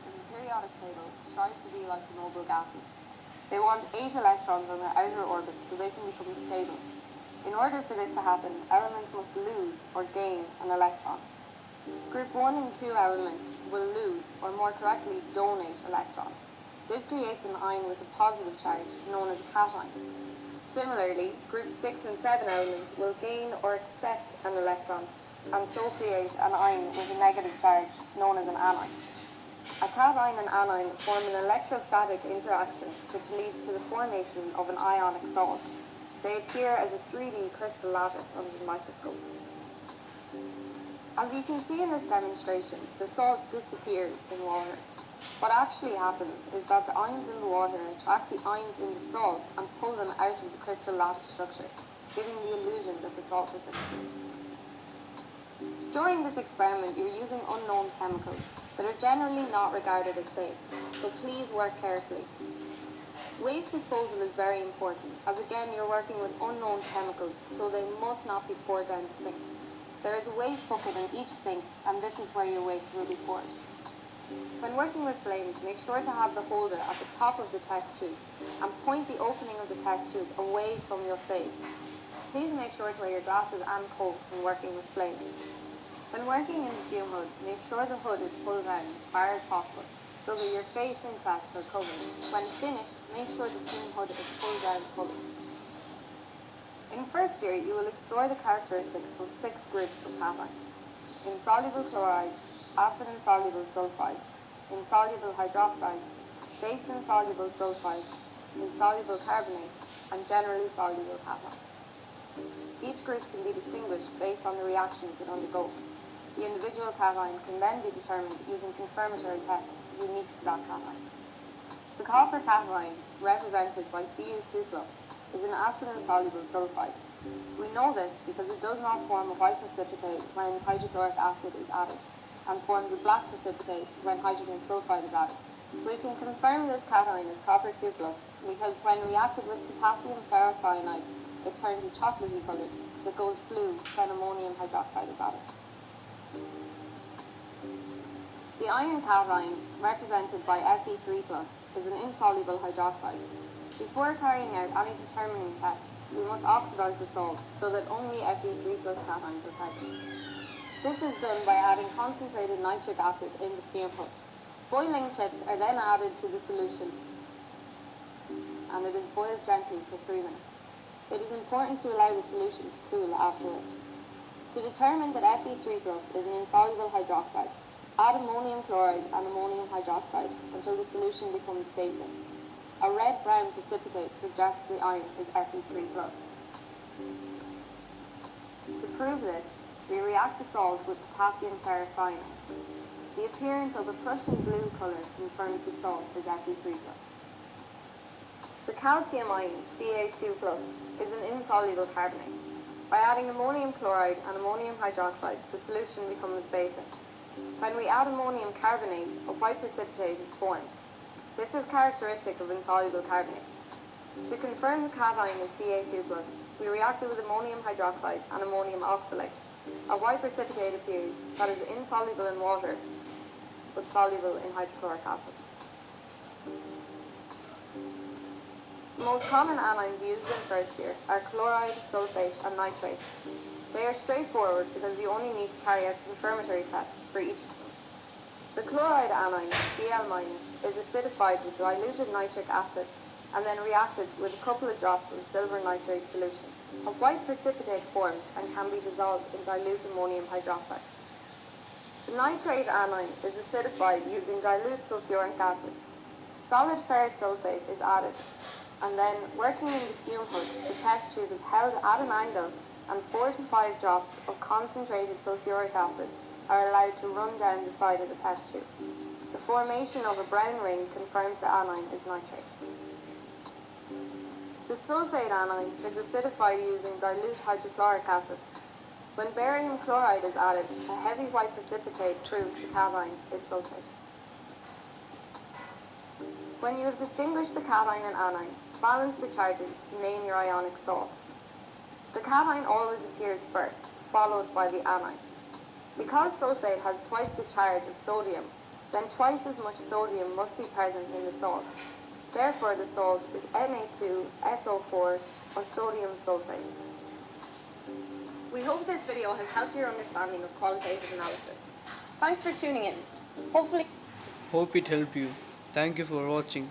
elements in the periodic table strive to be like the noble gases. They want 8 electrons on their outer orbit so they can become stable. In order for this to happen, elements must lose or gain an electron. Group 1 and 2 elements will lose, or more correctly, donate electrons. This creates an ion with a positive charge, known as a cation. Similarly, group 6 and 7 elements will gain or accept an electron, and so create an ion with a negative charge, known as an anion. A cation and anion form an electrostatic interaction which leads to the formation of an ionic salt. They appear as a 3D crystal lattice under the microscope. As you can see in this demonstration, the salt disappears in water. What actually happens is that the ions in the water attract the ions in the salt and pull them out of the crystal lattice structure, giving the illusion that the salt has disappeared. During this experiment, you're using unknown chemicals that are generally not regarded as safe, so please work carefully. Waste disposal is very important, as again you're working with unknown chemicals, so they must not be poured down the sink. There is a waste bucket in each sink, and this is where your waste will be poured. When working with flames, make sure to have the holder at the top of the test tube, and point the opening of the test tube away from your face. Please make sure to wear your glasses and coat when working with flames. When working in the fume hood, make sure the hood is pulled down as far as possible, so that your face and chest are covered. When finished, make sure the fume hood is pulled down fully. In first year, you will explore the characteristics of 6 groups of cations: insoluble chlorides, acid-insoluble sulfides, insoluble hydroxides, base-insoluble sulfides, insoluble carbonates, and generally soluble cations. Each group can be distinguished based on the reactions it undergoes. The individual cation can then be determined using confirmatory tests unique to that cation. The copper cation, represented by Cu2+, is an acid-insoluble sulfide. We know this because it does not form a white precipitate when hydrochloric acid is added, and forms a black precipitate when hydrogen sulfide is added. We can confirm this cation is copper 2+, because when reacted with potassium ferrocyanide, it turns a chocolatey colour that goes blue when ammonium hydroxide is added. The iron cation, represented by Fe3+, is an insoluble hydroxide. Before carrying out any determining tests, we must oxidize the salt so that only Fe3+ cations are present. This is done by adding concentrated nitric acid in the fume hood. Boiling chips are then added to the solution, and it is boiled gently for 3 minutes. It is important to allow the solution to cool afterward. To determine that Fe3+ is an insoluble hydroxide, add ammonium chloride and ammonium hydroxide until the solution becomes basic. A red-brown precipitate suggests the ion is Fe3+. To prove this, we react the salt with potassium ferrocyanide. The appearance of a Prussian blue colour confirms the salt is Fe3+. The calcium ion, Ca2+, is an insoluble carbonate. By adding ammonium chloride and ammonium hydroxide, the solution becomes basic. When we add ammonium carbonate, a white precipitate is formed. This is characteristic of insoluble carbonates. To confirm the cation is Ca2+, we react it with ammonium hydroxide and ammonium oxalate. A white precipitate appears that is insoluble in water, but soluble in hydrochloric acid. The most common anions used in first year are chloride, sulfate, and nitrate. They are straightforward because you only need to carry out confirmatory tests for each of them. The chloride anion, Cl-, is acidified with diluted nitric acid and then reacted with a couple of drops of silver nitrate solution. A white precipitate forms and can be dissolved in dilute ammonium hydroxide. The nitrate anion is acidified using dilute sulfuric acid. Solid ferrous sulfate is added, and then, working in the fume hood, the test tube is held at an angle and 4 to 5 drops of concentrated sulfuric acid are allowed to run down the side of the test tube. The formation of a brown ring confirms the anion is nitrate. The sulfate anion is acidified using dilute hydrochloric acid. When barium chloride is added, a heavy white precipitate proves the cation is sulfate. When you have distinguished the cation and anion, balance the charges to name your ionic salt. The cation always appears first, followed by the anion. Because sulfate has twice the charge of sodium, then twice as much sodium must be present in the salt. Therefore, the salt is Na2SO4 or sodium sulfate. We hope this video has helped your understanding of qualitative analysis. Thanks for tuning in. Hope it helped you. Thank you for watching.